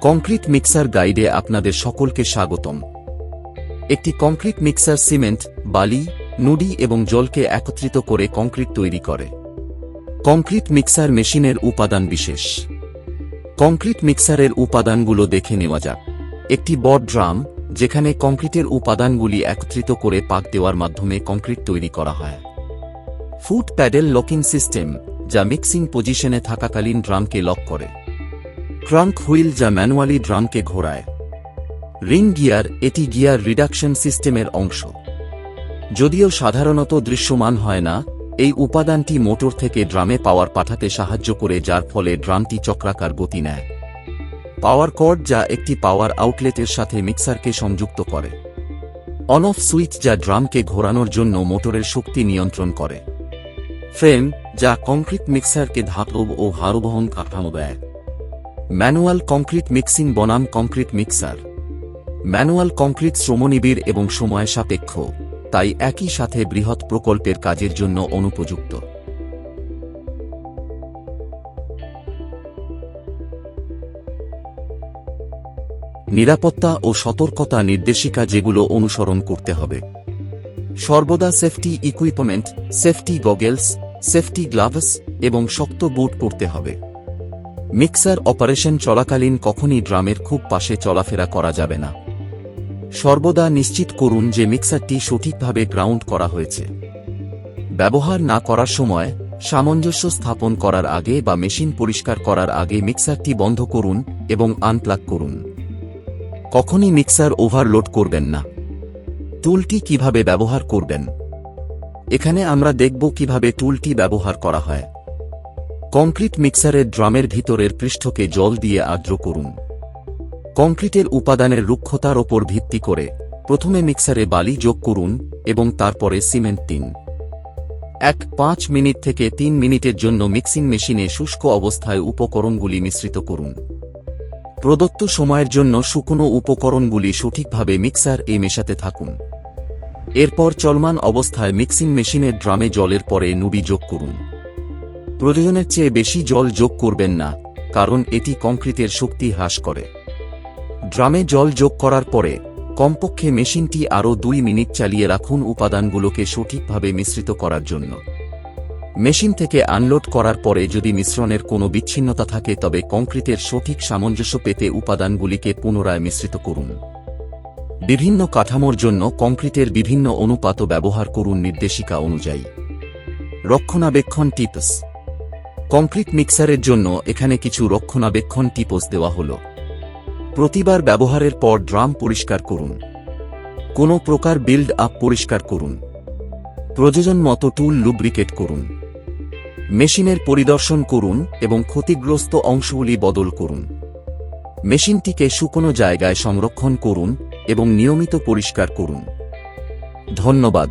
Concrete mixer গাইডে আপনাদের সকলকে স্বাগতম। একটি কংক্রিট মিক্সার সিমেন্ট, বালি, নুড়ি এবং জলকে একত্রিত করে কংক্রিট তৈরি করে। কংক্রিট মিক্সার মেশিনের উপাদান বিশেষ। কংক্রিট মিক্সারের উপাদানগুলো দেখে নেওয়া যাক। একটি বড় ড্রাম, যেখানে কংক্রিটের উপাদানগুলি একত্রিত করে পাক দেওয়ার মাধ্যমে কংক্রিট তৈরি করা হয়। ফুট প্যাডেল লকিং সিস্টেম, যা মিক্সিং পজিশনে থাকাকালীন ড্রামকে লক করে। ক্রাঙ্ক হুইল, যা ম্যানুয়ালি ড্রামকে ঘোরায়। রিং গিয়ার, এটি গিয়ার রিডাকশন সিস্টেমের অংশ। যদিও সাধারণত দৃশ্যমান হয় না, এই উপাদানটি মোটর থেকে ড্রামে পাওয়ার পাঠাতে সাহায্য করে, যার ফলে ড্রামটি চক্রাকার গতি নেয়। পাওয়ার কর্ড, যা একটি পাওয়ার আউটলেটের সাথে মিক্সারকে সংযুক্ত করে। অন অফ সুইচ, যা ড্রামকে ঘোরানোর জন্য মোটরের শক্তি নিয়ন্ত্রণ করে। ফ্রেম, যা কংক্রিট মিক্সারকে ধাতব ও ভারবহন কাঠামো দেয়। ম্যানুয়াল কংক্রিট মিক্সিং বনাম কংক্রিট মিক্সার। ম্যানুয়াল কংক্রিট শ্রমনিবিড় এবং সময় সাপেক্ষ, তাই একই সাথে বৃহৎ প্রকল্পের কাজের জন্য অনুপযুক্ত। নিরাপত্তা ও সতর্কতা নির্দেশিকা যেগুলো অনুসরণ করতে হবে। সর্বদা safety equipment, safety goggles, safety gloves এবং শক্ত বুট পরতে হবে। মিক্সার অপারেশন চলাকালীন কখনই ড্রামের খুব পাশে চলাফেরা করা যাবে না। সর্বদা নিশ্চিত করুন যে মিক্সারটি সঠিকভাবে গ্রাউন্ড করা হয়েছে। ব্যবহার না করার সময় সামঞ্জস্য স্থাপন করার আগে বা মেশিন পরিষ্কার করার আগে মিক্সারটি বন্ধ করুন এবং আনপ্লাগ করুন। কখনই মিক্সার ওভারলোড করবেন না। টুলটি কিভাবে ব্যবহার করবেন, এখানে আমরা দেখব কিভাবে টুলটি ব্যবহার করা হয়। কংক্রিট মিক্সারের ড্রামের ভিতরের পৃষ্ঠকে জল দিয়ে আর্দ্র করুন। কংক্রিটের উপাদানের রুক্ষতার ওপর ভিত্তি করে প্রথমে মিক্সারে বালি যোগ করুন এবং তারপরে সিমেন্ট দিন। 5 মিনিট থেকে 3 মিনিটের জন্য মিক্সিং মেশিনে শুষ্ক অবস্থায় উপকরণগুলি মিশ্রিত করুন। প্রদত্ত সময়ের জন্য শুকনো উপকরণগুলি সঠিকভাবে মিক্সার মেশাতে থাকুন। এরপর চলমান অবস্থায় মিক্সিং মেশিনের ড্রামে জলের পরে নুড়ি যোগ করুন। প্রয়োজনের চেয়ে বেশি জল যোগ করবেন না, কারণ এটি কংক্রিটের শক্তি হ্রাস করে। ড্রামে জল যোগ করার পরে কমপক্ষে মেশিনটি আরও 2 মিনিট চালিয়ে রাখুন উপাদানগুলোকে সঠিকভাবে মিশ্রিত করার জন্য। মেশিন থেকে আনলোড করার পরে যদি মিশ্রণের কোনো বিচ্ছিন্নতা থাকে, তবে কংক্রিটের সঠিক সামঞ্জস্য পেতে উপাদানগুলিকে পুনরায় মিশ্রিত করুন। বিভিন্ন কাঠামোর জন্য কংক্রিটের বিভিন্ন অনুপাতও ব্যবহার করুন নির্দেশিকা অনুযায়ী। রক্ষণাবেক্ষণ টিপস। কংক্রিট মিক্সারের জন্য এখানে কিছু রক্ষণাবেক্ষণ টিপস দেওয়া হল। প্রতিবার ব্যবহারের পর ড্রাম পরিষ্কার করুন। কোনো প্রকার বিল্ড আপ পরিষ্কার করুন। প্রয়োজন মতো টুল লুব্রিকেট করুন। মেশিনের পরিদর্শন করুন এবং ক্ষতিগ্রস্ত অংশগুলি বদল করুন। মেশিনটিকে শুকনো জায়গায় সংরক্ষণ করুন এবং নিয়মিত পরিষ্কার করুন। ধন্যবাদ।